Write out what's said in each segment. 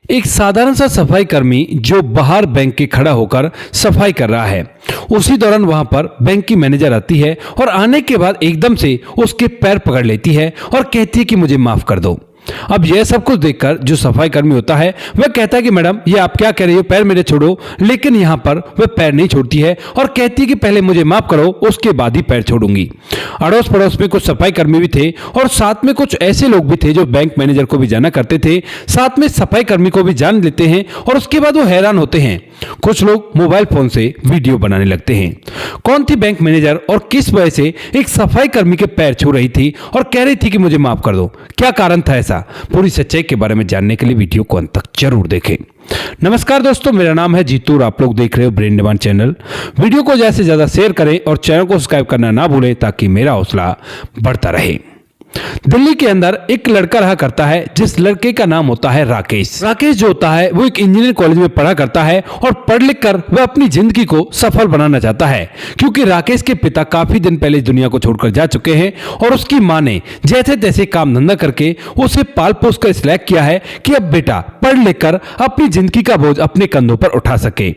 एक साधारण सा सफाई कर्मी जो बाहर बैंक के खड़ा होकर सफाई कर रहा है। उसी दौरान वहां पर बैंक की मैनेजर आती है और आने के बाद एकदम से उसके पैर पकड़ लेती है और कहती है कि मुझे माफ कर दो। अब यह सब कुछ देखकर जो सफाई कर्मी होता है वह कहता है कि मैडम ये आप क्या कह रही हो, पैर मेरे छोड़ो। लेकिन यहाँ पर वह पैर नहीं छोड़ती है और कहती है कि पहले मुझे माफ करो, उसके बाद ही पैर छोड़ूंगी। अड़ोस पड़ोस में कुछ सफाई कर्मी भी थे और साथ में कुछ ऐसे लोग भी थे जो बैंक मैनेजर को भी जाना करते थे, साथ में सफाई कर्मी को भी जान लेते हैं और उसके बाद वो हैरान होते हैं। कुछ लोग मोबाइल फोन से वीडियो बनाने लगते हैं। कौन थी बैंक मैनेजर और किस वजह से एक सफाई कर्मी के पैर छू रही थी और कह रही थी कि मुझे माफ कर दो, क्या कारण था ऐसा? पूरी सच्चाई के बारे में जानने के लिए वीडियो को अंत तक जरूर देखें। नमस्कार दोस्तों, मेरा नाम है जीतू और आप लोग देख रहे हो ब्रेन डिमांड चैनल। वीडियो को ज्यादा से ज्यादा शेयर करें और चैनल को सब्सक्राइब करना ना भूलें ताकि मेरा हौसला बढ़ता रहे। दिल्ली के अंदर एक लड़का रहा करता है जिस लड़के का नाम होता है राकेश। राकेश जो होता है वो एक इंजीनियरिंग कॉलेज में पढ़ा करता है और पढ़ लिख कर वह अपनी जिंदगी को सफल बनाना चाहता है, क्योंकि राकेश के पिता काफी दिन पहले इस दुनिया को छोड़कर जा चुके हैं और उसकी मां ने जैसे तैसे काम धंधा करके उसे पाल पोस कर सिलेक्ट किया है कि अब बेटा पढ़ लिख कर अपनी जिंदगी का बोझ अपने कंधों पर उठा सके।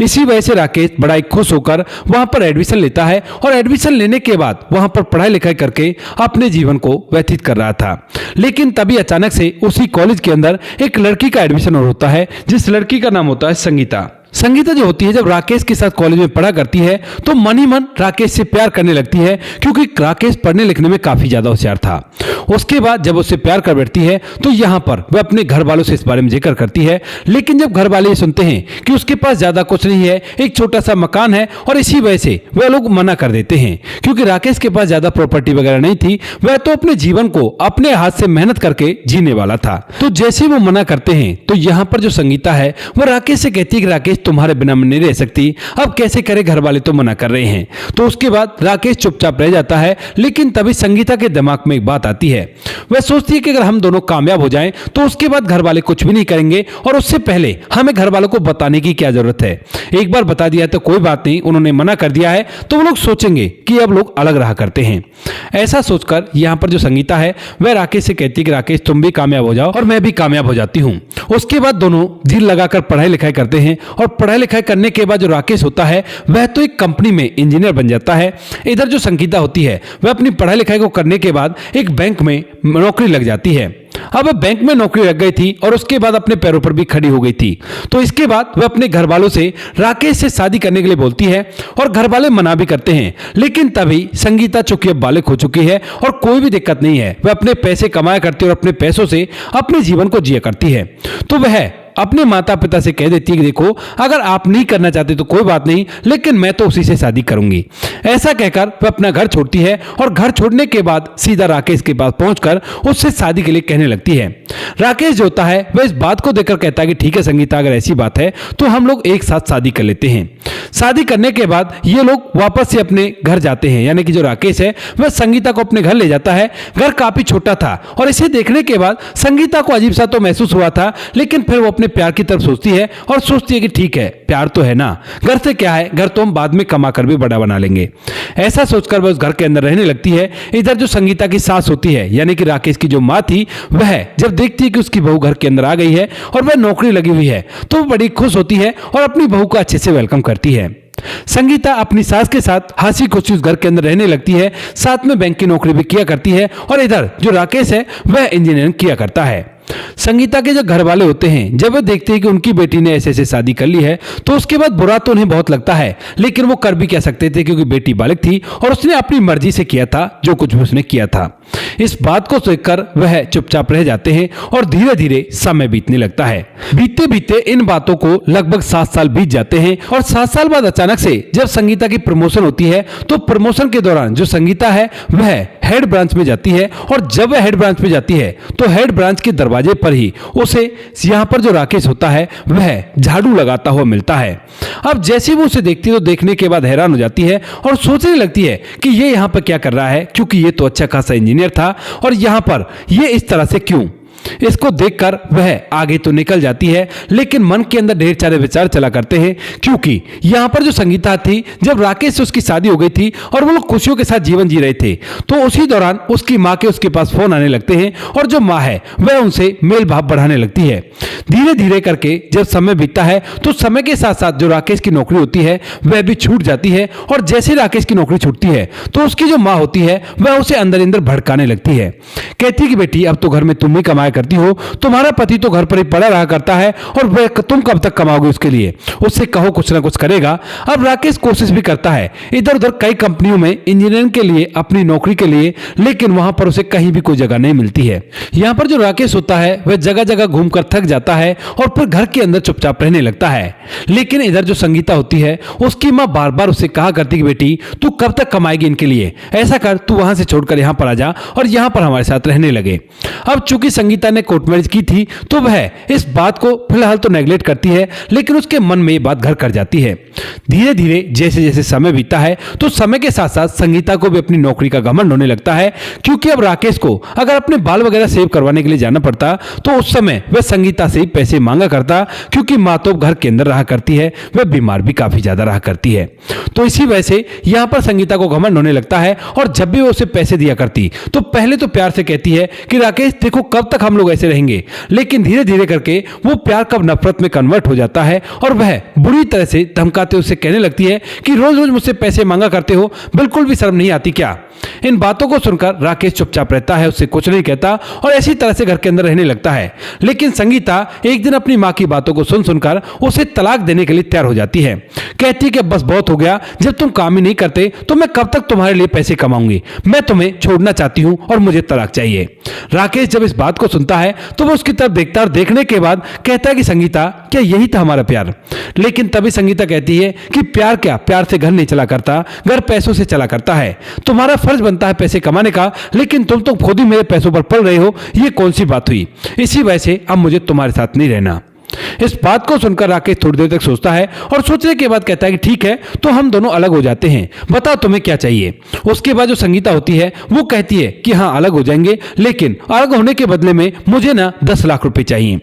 इसी वजह से राकेश बड़ा ही खुश होकर वहां पर एडमिशन लेता है और एडमिशन लेने के बाद वहां पर पढ़ाई लिखाई करके अपने जीवन को व्यतीत कर रहा था। लेकिन तभी अचानक से उसी कॉलेज के अंदर एक लड़की का एडमिशन होता है जिस लड़की का नाम होता है संगीता। संगीता जो होती है जब राकेश के साथ कॉलेज में पढ़ा करती है तो मन ही मन राकेश से प्यार करने लगती है, क्योंकि राकेश पढ़ने लिखने में काफी ज्यादा होशियार था। उसके बाद जब उससे प्यार कर बैठती है तो यहाँ पर वह अपने घर वालों से इस बारे में जिक्र करती है। लेकिन जब घर वाले ये सुनते हैं कि उसके पास ज्यादा कुछ नहीं है, एक छोटा सा मकान है, और इसी वजह से वह लोग मना कर देते हैं, क्योंकि राकेश के पास ज्यादा प्रॉपर्टी वगैरह नहीं थी। वह तो अपने जीवन को अपने हाथ से मेहनत करके जीने वाला था। तो जैसे वो मना करते हैं तो यहाँ पर जो संगीता है वो राकेश से कहती है कि राकेश तुम्हारे बिना मैं नहीं रह सकती, अब कैसे करे, घर वाले तो मना कर रहे हैं। तो उसके बाद राकेश चुपचाप रह जाता है। लेकिन तभी संगीता के दिमाग में एक बात आती है। वह सोचती है कि अगर हम दोनों कामयाब हो जाएं तो उसके बाद घर वाले कुछ भी नहीं करेंगे और उससे पहले हमें घर वालों को बताने की क्या जरूरत है। एक बार बता दिया तो कोई बात नहीं, उन्होंने मना कर दिया है तो वो लोग सोचेंगे कि अब लोग अलग रहा करते हैं। ऐसा सोचकर यहाँ पर जो संगीता है वह राकेश से कहती है कि राकेश तुम भी कामयाब हो जाओ और मैं भी कामयाब हो जाती हूँ। उसके बाद दोनों दिल लगाकर पढ़ाई लिखाई करते हैं और पढ़ाई लिखाई करने के बाद जो राकेश होता है वह तो एक कंपनी में इंजीनियर बन जाता है। इधर जो संगीता होती है वह अपनी पढ़ाई लिखाई को करने के बाद एक बैंक में नौकरी लग जाती है। अब वह बैंक में नौकरी लग गई थी और उसके बाद अपने पैरों पर भी खड़ी हो गई थी। तो इसके बाद वह अपने घर वालों से राकेश से शादी करने के लिए बोलती है और घर वाले मना भी करते हैं। लेकिन तभी संगीता चूंकि अब बालिग हो चुकी है और कोई भी दिक्कत नहीं है, वह अपने पैसे कमाया करती है और अपने पैसों से अपने जीवन को जिया करती है। तो वह अपने माता पिता से कह देती है कि देखो अगर आप नहीं करना चाहते तो कोई बात नहीं, लेकिन मैं तो उसी से शादी करूंगी। ऐसा कहकर वह अपना घर छोड़ती है और घर छोड़ने के बाद सीधा राकेश के पास पहुंचकर उससे शादी के लिए कहने लगती है। राकेश जो होता है वह इस बात को देखकर कहता है कि ठीक है संगीता, अगर ऐसी बात है तो हम लोग एक साथ शादी कर लेते हैं। शादी करने के बाद ये लोग वापस से अपने घर जाते हैं, यानी कि जो राकेश है वह संगीता को अपने घर ले जाता है। घर काफी छोटा था और इसे देखने के बाद संगीता को अजीब सा तो महसूस हुआ था, लेकिन फिर वो अपने प्यार की तरफ सोचती है और सोचती है कि ठीक है प्यार तो है ना, घर से क्या है, घर तो हम बाद में कमा कर भी बड़ा बना लेंगे। ऐसा सोचकर वह उस घर के अंदर रहने लगती है। इधर जो संगीता की सास होती है, यानी कि राकेश की जो माँ थी, वह जब देखती है कि उसकी बहू घर के अंदर आ गई है और वह नौकरी लगी हुई है तो वो बड़ी खुश होती है और अपनी बहू को अच्छे से वेलकम करती है। संगीता अपनी सास के साथ हंसी खुशी उस घर के अंदर रहने लगती है, साथ में बैंक की नौकरी भी किया करती है और इधर जो राकेश है वह इंजीनियरिंग किया करता है। संगीता के जो घर वाले होते हैं जब वो देखते हैं कि उनकी बेटी ने ऐसे ऐसे शादी कर ली है तो उसके बाद बुरा तो उन्हें बहुत लगता है, लेकिन वो कर भी क्या सकते थे, क्योंकि बेटी बालिग थी और उसने अपनी मर्जी से किया था जो कुछ भी उसने किया था। इस बात को देखकर वह चुपचाप रह जाते हैं और धीरे धीरे समय बीतने लगता है। बीतते बीतते इन बातों को लगभग 7 साल बीत जाते हैं और 7 साल बाद अचानक से जब संगीता की प्रमोशन होती है तो प्रमोशन के दौरान जो संगीता है वह हेड ब्रांच में जाती है और जब वह हेड ब्रांच में जाती है तो हेड ब्रांच के दरवाजे पर ही उसे यहाँ पर जो राकेश होता है वह झाड़ू लगाता हुआ मिलता है। अब जैसे वो उसे देखती है तो देखने के बाद हैरान हो जाती है और सोचने लगती है कि ये यहाँ पर क्या कर रहा है, क्योंकि ये तो अच्छा खासा इंजीनियर था और यहाँ पर ये इस तरह से क्यों। इसको देखकर वह आगे तो निकल जाती है, लेकिन मन के अंदर ढेर सारे विचार चला करते हैं, क्योंकि यहाँ पर जो संगीता थी, जब राकेश से उसकी शादी हो गई थी और वो लोग खुशियों के साथ जीवन जी रहे थे, तो उसी दौरान उसकी माँ के उसके पास फोन आने लगते हैं और जो माँ है वह उनसे मेल भाव बढ़ाने लगती है। धीरे धीरे करके जब समय बीतता है तो समय के साथ साथ जो राकेश की नौकरी होती है वह भी छूट जाती है, और जैसे राकेश की नौकरी छूटती है तो उसकी जो माँ होती है वह उसे अंदर अंदर भड़काने लगती है। कहती है कि बेटी, अब तो घर में तुम ही कमाया करती हो, तुम्हारा पति तो घर पर ही पड़ा रहा करता है और वह तुम कब तक कमाओगे उसके लिए, उससे कहो कुछ ना कुछ करेगा। अब राकेश कोशिश भी करता है इधर उधर कई कंपनियों में इंजीनियरिंग के लिए, अपनी नौकरी के लिए, लेकिन वहां पर उसे कहीं भी कोई जगह नहीं मिलती है। यहाँ पर जो राकेश होता है वह जगह जगह घूमकर थक जाता है और फिर घर के अंदर चुपचाप रहने लगता है। लेकिन इधर जो संगीता होती है उसकी माँ बार बार उसे कहा करती कि बेटी तू कब तक कमाएगी इनके लिए, ऐसा कर तू वहां से छोड़कर यहाँ पर आ जा और यहाँ पर हमारे साथ रहने लगे। अब चूंकि संगीता ने कोर्ट मैरिज की थी तो वह इस बात को फिलहाल तो नेगलेक्ट करती है, लेकिन उसके मन में ये बात घर कर जाती है। धीरे धीरे जैसे जैसे समय बीतता है तो समय के साथ साथ संगीता को भी अपनी नौकरी का घमंड होने लगता है, क्योंकि अब राकेश को अगर अपने बाल वगैरह सेव करवाने के लिए जाना पड़ता तो उस समय वह संगीता से ही पैसे मांगा करता, क्योंकि माँ तो घर के अंदर रहा करती है, वह बीमार भी काफी ज्यादा रहा करती है। तो इसी वजह से यहाँ पर संगीता को घमंड होने लगता है, और जब भी वो उसे पैसे दिया करती तो पहले तो प्यार से कहती है कि राकेश देखो कब तक हम लोग ऐसे रहेंगे, लेकिन धीरे धीरे करके वो प्यार कब नफरत में कन्वर्ट हो जाता है और वह बुरी तरह से धमकाते उसे कहने लगती है कि रोज रोज मुझसे पैसे मांगा करते हो, बिल्कुल भी शर्म नहीं आती क्या। इन बातों को सुनकर राकेश चुपचाप रहता है, उससे कुछ नहीं कहता और ऐसी तरह से घर के अंदर रहने लगता है। लेकिन संगीता एक दिन अपनी माँ की बातों को सुन सुनकर उसे तलाक देने के लिए तैयार हो जाती है। कहती है कि बस बहुत हो गया, जब तुम काम ही नहीं करते तो मैं कब तक तुम्हारे लिए पैसे कमाऊंगी, मैं तुम्हें छोड़ना चाहती हूँ और मुझे तलाक चाहिए। राकेश जब इस बात को सुनता है तो वो उसकी तरफ देखता और देखने के बाद कहता है कि संगीता क्या यही था हमारा प्यार। लेकिन तभी संगीता कहती है कि प्यार क्या, प्यार से घर नहीं चला करता, घर पैसों से चला करता है। तुम्हारा फर्ज बनता है पैसे कमाने का, लेकिन तुम तो खुद ही मेरे पैसों पर पल रहे हो, ये कौन सी बात हुई। इसी वजह से अब मुझे तुम्हारे साथ नहीं रहना। इस बात को सुनकर राकेश थोड़ी देर तक सोचता है और सोचने के बाद कहता है कि ठीक है, तो हम दोनों अलग हो जाते हैं, बताओ तुम्हें क्या चाहिए। उसके बाद जो संगीता होती है वो कहती है कि हाँ अलग हो जाएंगे, लेकिन अलग होने के बदले में मुझे ना 10 लाख रुपए चाहिए।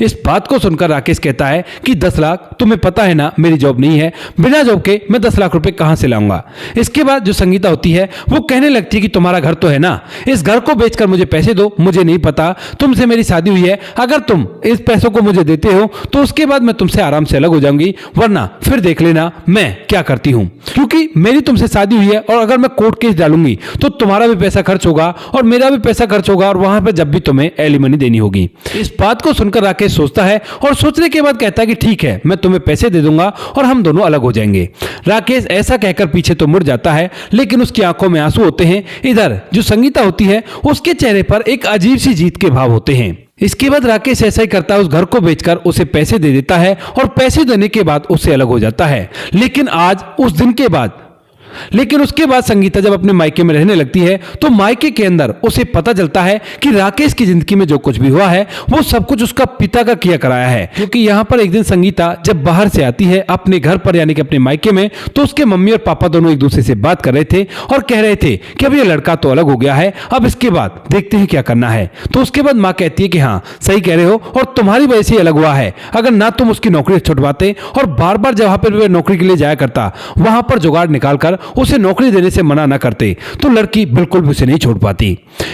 इस बात को सुनकर राकेश कहता है कि 10 लाख, तुम्हें पता है ना मेरी जॉब नहीं है, बिना जॉब के मैं 10 लाख रुपए कहां से लाऊंगा। इसके बाद जो संगीता होती है वो कहने लगती है कि तुम्हारा घर तो है ना, इस घर को बेचकर मुझे पैसे दो, मुझे नहीं पता तुमसे मेरी शादी हुई है, अगर तुम इस पैसों को मुझे देते हो तो उसके बाद मैं तुमसे आराम से अलग हो जाऊंगी, वरना फिर देख लेना मैं क्या करती हूँ, क्योंकि मेरी तुमसे शादी हुई है और अगर मैं कोर्ट केस डालूंगी तो तुम्हारा भी पैसा खर्च होगा और मेरा भी पैसा खर्च होगा और वहां पर जब भी तुम्हें एलिमनी देनी होगी। इस बात को सुनकर राकेश सोचता है और सोचने के बाद कहता है कि ठीक है, मैं तुम्हें पैसे दे दूंगा और हम दोनों अलग हो जाएंगे। राकेश ऐसा कहकर पीछे तो मुड़ जाता है, लेकिन उसकी आंखों में आंसू होते हैं। इधर जो संगीता होती है उसके चेहरे पर एक अजीब सी जीत के भाव होते हैं। इसके बाद राकेश ऐसा ही करता है, उस घर को बेचकर उसे पैसे दे देता है और पैसे देने के बाद उससे अलग हो जाता है। लेकिन आज उस दिन के बाद उसके बाद संगीता जब अपने मायके में रहने लगती है तो मायके के अंदर उसे पता चलता है कि राकेश की जिंदगी में जो कुछ भी हुआ है वो सब कुछ उसका पिता का किया कराया है। क्योंकि यहाँ पर एक दिन संगीता जब बाहर से आती है अपने घर पर यानी कि अपने मायके में, तो उसके मम्मी और पापा दोनों एक दूसरे से बात कर रहे थे और कह रहे थे कि अब ये लड़का तो अलग हो गया है, अब इसके बाद देखते हैं क्या करना है। तो उसके बाद माँ कहती है कि हाँ सही कह रहे हो और तुम्हारी वजह से अलग हुआ है, अगर ना तुम उसकी नौकरी छुड़वाते और बार बार जहां पर वह नौकरी के लिए जाया करता वहां पर जुगाड़ निकालकर उसे नौकरी देने से मना न करते तो लड़की बिल्कुल भी उसे नहीं छोड़ पाती।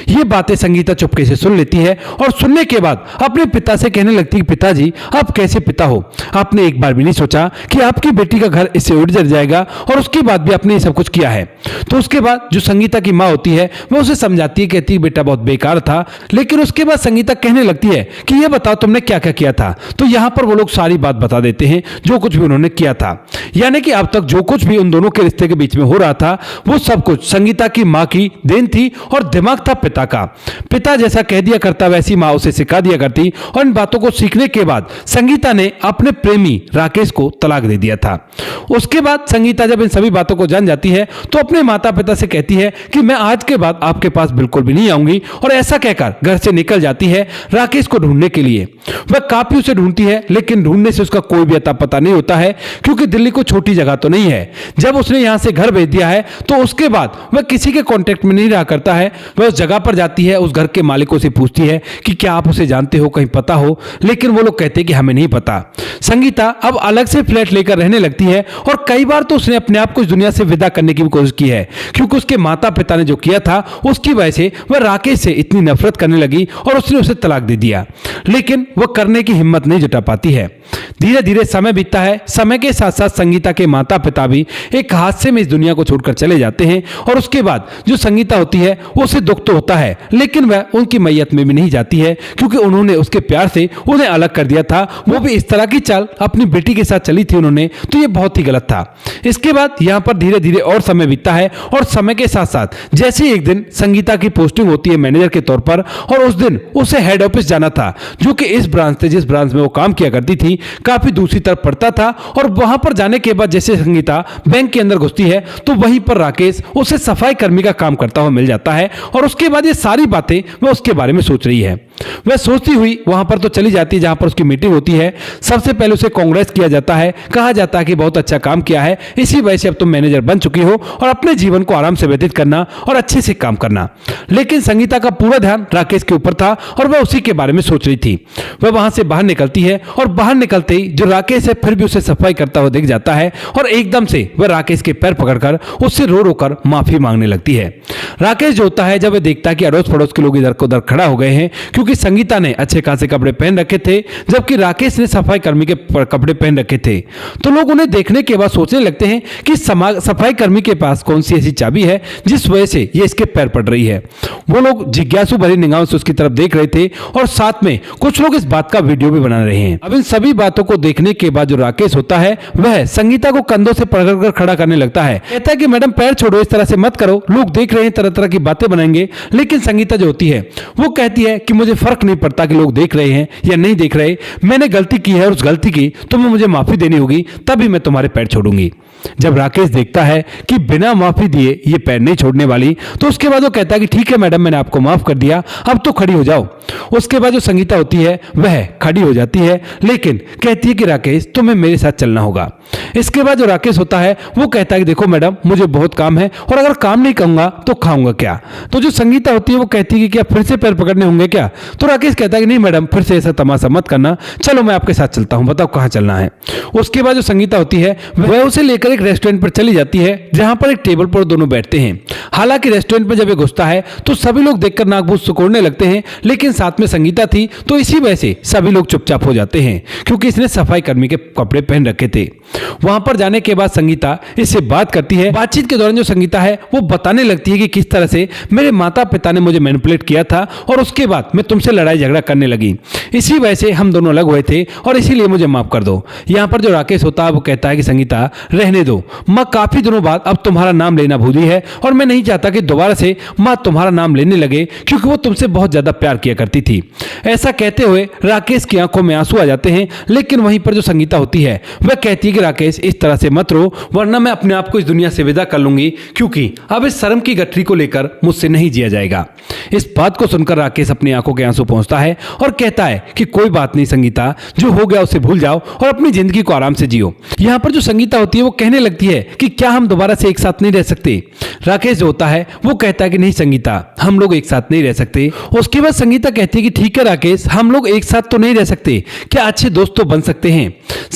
ये बातें संगीता चुपके से सुन लेती है और सुनने के बाद अपने पिता से कहने लगती है कि पिताजी आप कैसे पिता हो, आपने एक बार भी नहीं सोचा कि आपकी बेटी का घर इससे उड़ जाएगा और उसके बाद भी आपने ये सब कुछ किया है। तो उसके बाद जो संगीता की माँ होती है वो उसे समझाती है, कहती है बेटा बहुत बेकार था। लेकिन उसके बाद संगीता कहने लगती है कि ये बताओ तुमने क्या क्या किया था। तो यहाँ पर वो लोग सारी बात बता देते हैं जो कुछ भी उन्होंने किया था, यानी कि अब तक जो कुछ भी उन दोनों के रिश्ते के बीच में हो रहा था वो सब कुछ संगीता की मां की देन थी और दिमाग था पिता का। पिता जैसा कह दिया करता वैसी मां उसे सिखा दिया करती और इन बातों को सीखने के बाद संगीता ने अपने प्रेमी राकेश को तलाक दे दिया था। उसके बाद संगीता जब इन सभी बातों को जान जाती है तो अपने माता पिता से कहती है कि मैं आज के बाद आपके पास बिल्कुल भी नहीं आऊंगी, और ऐसा कहकर घर से निकल जाती है राकेश को ढूंढने के लिए। वह काफी उसे ढूंढती है, लेकिन ढूंढने से उसका कोई भी अता पता नहीं होता है, क्योंकि दिल्ली को छोटी जगह तो नहीं है। जब उसने यहां से घर घर भेज दिया है, तो उसके बाद वह किसी के कांटेक्ट में नहीं रहा करता है। वह उस जगह पर जाती है, उस घर के मालिकों से पूछती है कि क्या आप उसे जानते हो, कहीं पता हो, लेकिन वो लोग कहते हैं कि हमें नहीं पता। संगीता अब अलग से फ्लैट लेकर रहने लगती है और कई बार तो उसने अपने आप को इस दुनिया से विदा करने की भी कोशिश की है, क्योंकि उसके माता पिता ने जो किया था उसकी वजह से वह राकेश से इतनी नफरत करने लगी और उसने उसे तलाक दे दिया, लेकिन वह करने की हिम्मत नहीं जुटा पाती है। धीरे धीरे समय बीतता है। समय के साथ साथ संगीता के माता पिता भी एक हादसे में इस दुनिया को छोड़कर चले जाते हैं और उसके बाद जो संगीता होती है उसे दुख तो होता है, लेकिन वह उनकी मैयत में भी नहीं जाती है, क्योंकि उन्होंने उसके प्यार से उन्हें अलग कर दिया था। वो भी इस तरह की चाल अपनी बेटी के साथ चली थी उन्होंने, तो ये बहुत ही गलत था। इसके बाद यहाँ पर धीरे धीरे और समय बीतता है और समय के साथ साथ जैसे एक दिन संगीता की पोस्टिंग होती है मैनेजर के तौर पर, और उस दिन उसे हेड ऑफिस जाना था, जो कि इस ब्रांच से जिस ब्रांच में वो काम किया करती थी काफी दूसरी तरफ पड़ता था। और वहां पर जाने के बाद जैसे संगीता बैंक के अंदर घुसती है तो वहीं पर राकेश उसे सफाई कर्मी का काम करता हुआ मिल जाता है और उसके बाद ये सारी बातें वह उसके बारे में सोच रही है। वह सोचती हुई वहां पर तो चली जाती है जहां पर उसकी मीटिंग होती है। सबसे पहले उसे कांग्रेस किया जाता है, कहा जाता है कि बहुत अच्छा काम किया है, इसी वजह से अब तुम मैनेजर बन चुकी हो और अपने जीवन को आराम से व्यतीत करना और अच्छे से काम करना। लेकिन संगीता का पूरा ध्यान राकेश के ऊपर था और वह उसी के बारे में सोच रही थी। वह वहां से बाहर निकलती है और बाहर निकलते ही जो राकेश है फिर भी उसे सफाई करता हुआ दिख जाता है और एकदम से वह राकेश के पैर पकड़कर उससे रो रो कर माफी मांगने लगती है। राकेश जो होता है जब वह देखता है कि अड़ोस पड़ोस के लोग इधर को उधर खड़ा हो गए हैं, क्योंकि संगीता ने अच्छे खासे कपड़े पहन रखे थे जबकि राकेश ने सफाई कर्मी के कपड़े पहन रखे थे, तो लोग उन्हें देखने के बाद सोचने लगते हैं कि सफाई कर्मी के पास कौन सी ऐसी चाबी है जिस वजह से ये इसके पैर पड़ रही है। वो लोग जिज्ञासु भरी निगाहों से उसकी तरफ देख रहे थे और साथ में कुछ लोग इस बात का वीडियो भी बना रहे हैं। अब इन सभी बातों को देखने के बाद जो राकेश होता है वह संगीता को कंधों से पकड़कर खड़ा करने लगता है, कहता है कि मैडम पैर छोड़ो, इस तरह से मत करो, लोग देख रहे हैं, तरह तरह की बातें बनाएंगे। लेकिन संगीता जो होती है वो कहती है कि मुझे फर्क नहीं पड़ता कि लोग देख रहे हैं या नहीं देख रहे, मैंने गलती की है और उस गलती की तुम्हें मुझे माफी देनी होगी, तभी मैं तुम्हारे पैर छोड़ूंगी। जब राकेश देखता है कि बिना माफी दिए ये पैर नहीं छोड़ने वाली, तो उसके बाद वो कहता है कि ठीक है मैडम, मैंने आपको माफ कर दिया, अब तो खड़ी हो जाओ। उसके बाद जो संगीता होती है वह खड़ी हो जाती है, लेकिन कहती है कि राकेश तुम्हें मेरे साथ चलना होगा। इसके बाद जो राकेश होता है वो कहता है कि देखो मैडम, मुझे बहुत काम है और अगर काम नहीं करूंगा तो खाऊंगा क्या। तो जो संगीता होती है वो कहती है कि क्या फिर से पैर पकड़ने होंगे क्या। तो राकेश कहता है कि नहीं मैडम, फिर से ऐसा तमाशा मत करना, चलो मैं आपके साथ चलता हूं, बताओ कहां चलना है। उसके बाद जो संगीता होती है वह उसे लेकर एक रेस्टोरेंट पर चली जाती है, जहां पर एक टेबल पर दोनों बैठते हैं। हालांकि रेस्टोरेंट में जब ये घुसता है तो सभी लोग देखकर नाक बूझ सिकोड़ने लगते हैं, लेकिन साथ में संगीता थी तो इसी वजह से सभी लोग चुपचाप हो जाते हैं, क्योंकि इसने सफाई कर्मी के कपड़े पहन रखे थे। वहां पर जाने के बाद संगीता इससे बात करती है। बातचीत के दौरान जो संगीता है वो बताने लगती है कि किस तरह से मेरे माता पिता ने मुझे मैनिपुलेट किया था और उसके बाद मैं तुमसे लड़ाई झगड़ा करने लगी, इसी वजह से हम दोनों अलग हुए थे और इसीलिए मुझे माफ कर दो। यहाँ पर जो राकेश होता है वो कहता है कि संगीता रहने दो, माँ काफी दिनों बाद अब तुम्हारा नाम लेना भूली है और मैं नहीं चाहता कि दोबारा से माँ तुम्हारा नाम लेने लगे, क्योंकि वो तुमसे बहुत ज्यादा प्यार किया करती थी। ऐसा कहते हुए राकेश की आंखों में आंसू आ जाते हैं, लेकिन वहीं पर जो संगीता होती है वह कहती है कि राकेश इस तरह से मत रो, वरना मैं अपने आप को इस दुनिया से विदा कर लूंगी, क्योंकि अब इस शर्म की गठरी को लेकर मुझसे नहीं जिया जाएगा। इस बात को सुनकर राकेश अपनी आंखों के आंसू पहुंचता है और कहता है कि कोई बात नहीं संगीता, जो हो गया उसे भूल जाओ और अपनी जिंदगी को आराम से जियो। यहाँ पर जो संगीता होती है वो कहने लगती है कि क्या हम दोबारा से एक साथ नहीं रह सकते। राकेश जो होता है वो कहता है कि नहीं संगीता, हम लोग एक साथ नहीं रह सकते। उसके बाद संगीता कहती है कि ठीक है राकेश, हम लोग एक साथ तो नहीं रह सकते, क्या अच्छे दोस्त तो बन सकते हैं।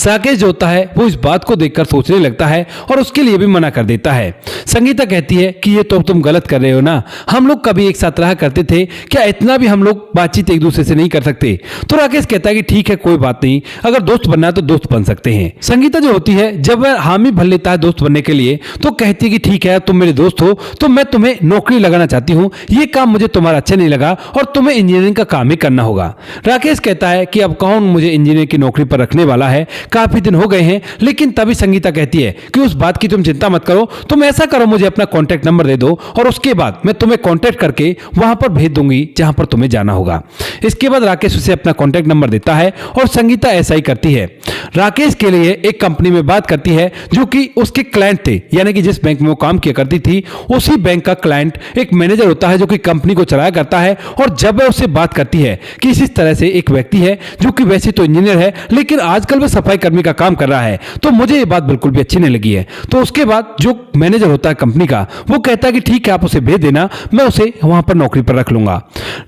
राकेश जो होता है वो इस बात को देखकर सोचने लगता है और उसके लिए भी मना कर देता है। संगीता कहती है कि ये तो तुम गलत कर रहे हो ना, हम लोग कभी एक साथ रहा करते थे, क्या इतना भी हम लोग बातचीत एक दूसरे से नहीं कर सकते। तो राकेश कहता है कि ठीक है कोई बात नहीं, अगर दोस्त बनना है तो दोस्त बन सकते हैं। संगीता जो होती है जब वह हामी भर लेता है दोस्त बनने के लिए, तो कहती है कि ठीक है तुम मेरे दोस्त हो तो मैं तुम्हें नौकरी लगाना चाहती हूँ, ये काम मुझे तुम्हारा अच्छा नहीं लगा और तुम्हें इंजीनियरिंग का काम ही करना होगा। राकेश कहता है कि अब कौन मुझे इंजीनियर की नौकरी पर रखने वाला है, काफी दिन हो गए हैं। लेकिन तभी संगीता कहती है कि उस बात की तुम चिंता मत करो, तुम ऐसा करो मुझे अपना कॉन्टैक्ट नंबर दे दो और उसके बाद मैं तुम्हें कॉन्टैक्ट करके वहां पर भेज दूंगी जहां पर तुम्हें जाना होगा। इसके बाद राकेश उसे अपना कॉन्टैक्ट नंबर देता है और संगीता ऐसा ही करती है। राकेश के लिए एक कंपनी में बात करती है जो कि उसके क्लाइंट थे, यानी कि जिस बैंक में वो काम किया करती थी उसी बैंक का क्लाइंट एक मैनेजर होता है जो कि कंपनी को चलाया करता है। और जब वह उससे बात करती है कि इस तरह से एक व्यक्ति है जो कि वैसे तो इंजीनियर है लेकिन आजकल वह सफाई कर्मी का काम कर रहा है, तो मुझे ये बात बिल्कुल भी अच्छी नहीं लगी है। तो उसके बाद जो मैनेजर होता है कंपनी का वो कहता है कि ठीक है आप उसे भेज देना, मैं उसे वहां पर नौकरी पर रख लूंगा।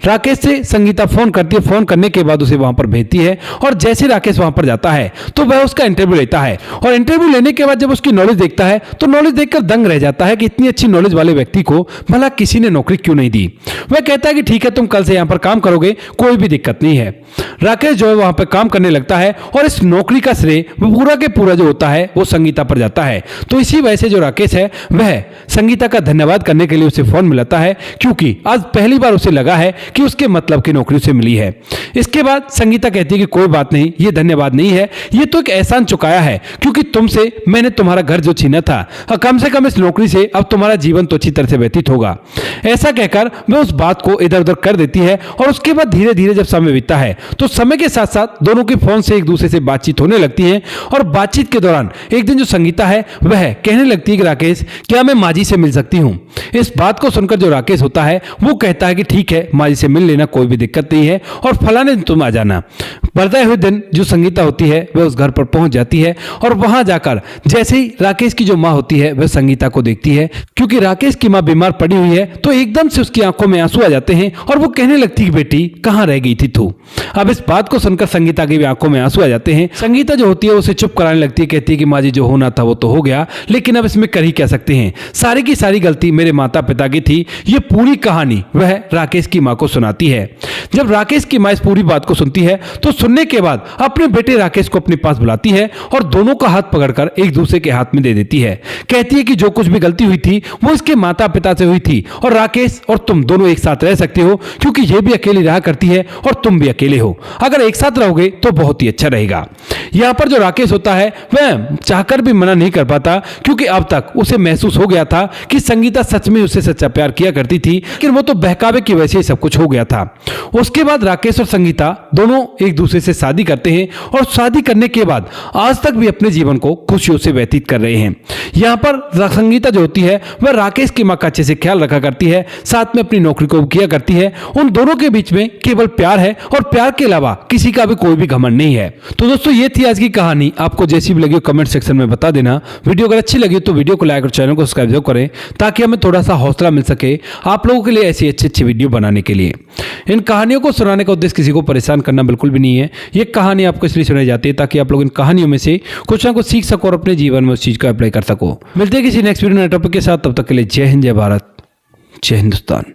राकेश से संगीता फोन करती है, फोन करने के बाद उसे वहां पर भेजती है और जैसे राकेश वहां पर जाता है तो वह उसका इंटरव्यू लेता है और इंटरव्यू लेने के बाद जब उसकी नॉलेज देखता है तो नॉलेज देखकर दंग रह जाता है कि इतनी अच्छी नॉलेज वाले व्यक्ति को भला किसी ने नौकरी क्यों नहीं दी। वह कहता है कि ठीक है तुम कल से यहां पर काम करोगे, कोई भी दिक्कत नहीं है। राकेश जो है वहां पर काम करने लगता है और इस नौकरी का श्रेय पूरा के पूरा जो होता है वो संगीता पर जाता है। तो इसी वजह से जो राकेश है वह संगीता का धन्यवाद करने के लिए उसे फोन मिलाता है, क्योंकि आज पहली बार उसे लगा है कि उसके मतलब की नौकरी उसे मिली है। इसके बाद संगीता कहती है कि कोई बात नहीं, ये धन्यवाद नहीं है, ये तो एक एहसान चुकाया है, क्योंकि तुमसे मैंने तुम्हारा घर जो छीना था, कम से कम इस नौकरी से अब तुम्हारा जीवन तो अच्छी तरह से व्यतीत होगा। ऐसा कहकर वह उस बात को इधर उधर कर देती है और उसके बाद धीरे धीरे जब समय बीतता है तो समय के साथ साथ दोनों के फोन से एक दूसरे से बातचीत होने लगती है। और बातचीत के दौरान एक दिन जो संगीता है वह कहने लगती है कि राकेश क्या मैं माजी से मिल सकती हूँ। इस बात को सुनकर जो राकेश होता है वो कहता है कि ठीक है माजी से मिल लेना, कोई भी दिक्कत नहीं है और फलाने दिन तुम आ जाना। बढ़ते हुए दिन जो संगीता होती है वह उस घर पर पहुंच जाती है और वहां जाकर जैसे ही राकेश की जो माँ होती है वह संगीता को देखती है, क्योंकि राकेश की माँ बीमार पड़ी हुई है, तो एकदम से उसकी आंखों में आंसू आ जाते हैं और वो कहने लगती है बेटी कहाँ रह गई थी तू। अब इस बात को सुनकर संगीता की भी आंखों में आंसू आ जाते हैं। संगीता जो होती है उसे चुप कराने लगती है, कहती है कि माँ जी जो होना था वो तो हो गया, लेकिन अब इसमें कर ही क्या सकते हैं, सारी की सारी गलती मेरे माता पिता की थी। ये पूरी कहानी वह राकेश की माँ को सुनाती है। जब राकेश की माँ इस पूरी बात को सुनती है तो सुनने के बाद अपने बेटे राकेश को अपने पास बुलाती है और दोनों का हाथ पकड़कर एक दूसरे के हाथ में दे देती है। कहती है कि जो कुछ भी गलती हुई थी वो इसके माता पिता से हुई थी और राकेश और तुम दोनों एक साथ रह सकते हो, क्योंकि ये भी अकेली रहा करती है और तुम भी अकेले हो। अगर एक साथ रहोगे तो बहुत ही अच्छा रहेगा। यहाँ पर जो राकेश होता है वह चाहकर भी मना नहीं कर पाता, क्योंकि अब तक उसे महसूस हो गया था कि संगीता सच में उससे सच्चा प्यार किया करती थी, लेकिन वो तो बहकावे की वजह से सब कुछ हो गया था। उसके बाद राकेश और संगीता दोनों एक दूसरे से शादी करते हैं और शादी करने के बाद आज तक भी अपने जीवन को खुशियों से व्यतीत कर रहे हैं। यहाँ पर संगीता जो होती है वह राकेश की माँ का अच्छे से ख्याल रखा करती है, साथ में अपनी नौकरी को किया करती है। उन दोनों के बीच में केवल प्यार है और प्यार के अलावा किसी का भी कोई भी घमंड नहीं है। तो दोस्तों ये थी आज की कहानी। आपको जैसी भी लगी कमेंट सेक्शन में बता देना। वीडियो अगर अच्छी लगी तो वीडियो को लाइक और चैनल को सब्सक्राइब जरूर करें, ताकि हमें थोड़ा सा हौसला मिल सके आप लोगों के लिए ऐसी अच्छी वीडियो बनाने के लिए। इन कहानियों को सुनाने का उद्देश्य किसी को परेशान करना बिल्कुल भी नहीं है। ये कहानी आपको इसलिए सुनाई जाती है ताकि आप लोग इन कहानियों में से कुछ ना कुछ सीख सको और अपने जीवन में उस चीज को अप्लाई कर सको। मिलते हैं किसी नेक्स्ट वीडियो नए टॉपिक के साथ, तब तक के लिए जय हिंद, जय भारत, जय हिंदुस्तान।